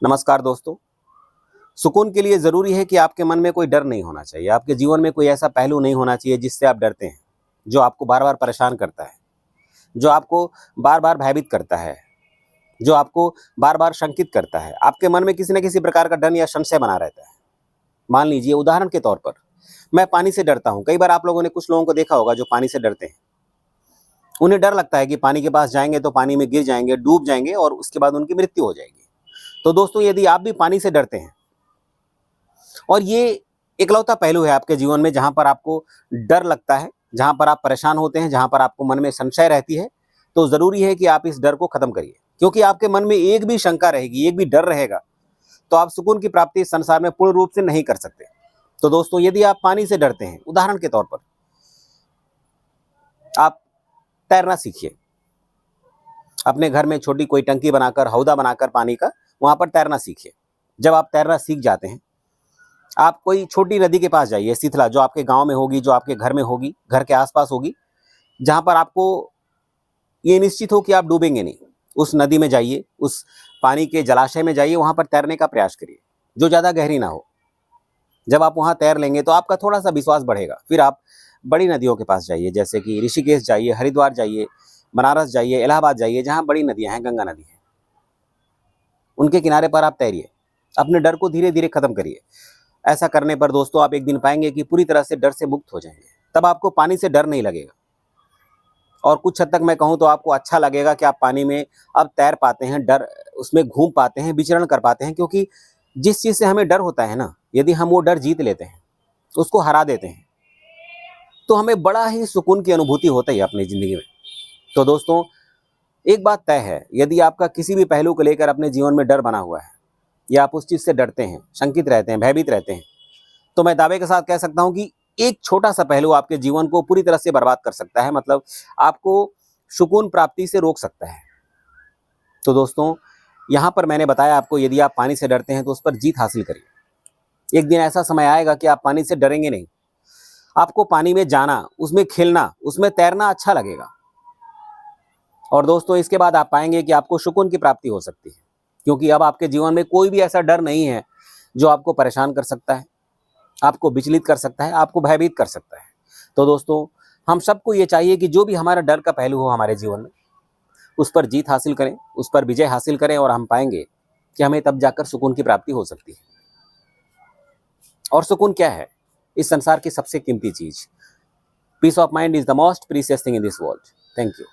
नमस्कार दोस्तों। सुकून के लिए ज़रूरी है कि आपके मन में कोई डर नहीं होना चाहिए। आपके जीवन में कोई ऐसा पहलू नहीं होना चाहिए जिससे आप डरते हैं, जो आपको बार-बार परेशान करता है, जो आपको बार-बार भयभीत करता है, जो आपको बार-बार शंकित करता है। आपके मन में किसी न किसी प्रकार का डर या संशय बना रहता है। मान लीजिए उदाहरण के तौर पर, मैं पानी से डरता हूँ। कई बार आप लोगों ने कुछ लोगों को देखा होगा जो पानी से डरते हैं। उन्हें डर लगता है कि पानी के पास जाएँगे तो पानी में गिर जाएँगे, डूब जाएँगे और उसके बाद उनकी मृत्यु हो जाएगी। तो दोस्तों, यदि आप भी पानी से डरते हैं और ये इकलौता पहलू है आपके जीवन में जहाँ पर आपको डर लगता है, जहाँ पर आप परेशान होते हैं, जहाँ पर आपको मन में संशय रहती है, तो ज़रूरी है कि आप इस डर को ख़त्म करिए। क्योंकि आपके मन में एक भी शंका रहेगी, एक भी डर रहेगा, तो आप सुकून की प्राप्ति इस संसार में पूर्ण रूप से नहीं कर सकते। तो दोस्तों, यदि आप पानी से डरते हैं, उदाहरण के तौर पर, आप तैरना सीखिए। अपने घर में छोटी कोई टंकी बनाकर, हौदा बनाकर पानी का, वहाँ पर तैरना सीखिए। जब आप तैरना सीख जाते हैं, आप कोई छोटी नदी के पास जाइए, शीतला, जो आपके गाँव में होगी, जो आपके घर में होगी, घर के आस-पास होगी, जहाँ पर आपको ये निश्चित हो कि आप डूबेंगे नहीं। उस नदी में जाइए, उस पानी के जलाशय में जाइए, वहाँ पर तैरने का प्रयास करिए, जो ज़्यादा गहरी ना हो। जब आप वहाँ तैर लेंगे तो आपका थोड़ा-सा विश्वास बढ़ेगा। फिर आप बड़ी नदियों के पास जाइए, जैसे कि ऋषिकेश जाइए, हरिद्वार जाइए, बनारस जाइए, इलाहाबाद जाइए, जहाँ बड़ी नदियाँ हैं, गंगा नदी है। उनके किनारे पर आप तैरिए। अपने डर को धीरे-धीरे खत्म करिए। ऐसा करने पर दोस्तों, आप एक दिन पाएँगे कि पूरी तरह से डर से मुक्त हो जाएँगे। तब आपको पानी से डर नहीं लगेगा। और कुछ हद तक मैं कहूँ तो आपको अच्छा लगेगा कि आप पानी में अब तैर पाते हैं, डर उसमें घूम पाते हैं, विचरण कर पाते हैं। क्योंकि जिस चीज़ से हमें डर होता है ना, यदि हम वो डर जीत लेते हैं, उसको हरा देते हैं, तो हमें बड़ा ही सुकून की अनुभूति होता है अपनी ज़िंदगी में। तो दोस्तों, एक बात तय है, यदि आपका किसी भी पहलू को लेकर अपने जीवन में डर बना हुआ है, या आप उस चीज़ से डरते हैं, शंकित रहते हैं, भयभीत रहते हैं, तो मैं दावे के साथ कह सकता हूँ कि एक छोटा-सा पहलू आपके जीवन को पूरी तरह से बर्बाद कर सकता है, मतलब आपको सुकून प्राप्ति से रोक सकता है। तो दोस्तों, यहाँ पर मैंने बताया आपको, यदि आप पानी से डरते हैं तो उस पर जीत हासिल करिए। एक दिन ऐसा समय आएगा कि आप पानी से डरेंगे नहीं। आपको पानी में जाना, उसमें खेलना, उसमें तैरना अच्छा लगेगा। और दोस्तों, इसके बाद आप पाएँगे कि आपको सुकून की प्राप्ति हो सकती है। क्योंकि अब आपके जीवन में कोई भी ऐसा डर नहीं है, जो आपको परेशान कर सकता है, आपको विचलित कर सकता है, आपको भयभीत कर सकता है। तो दोस्तों, हम सबको ये चाहिए कि जो भी हमारा डर का पहलू हो हमारे जीवन में, उस पर जीत हासिल करें, उस पर विजय हासिल करें, और हम पाएँगे कि हमें तब जाकर सुकून की प्राप्ति हो सकती है। और सुकून क्या है? इस संसार की सबसे कीमती चीज़। Peace of mind is the most precious thing in this world. Thank you.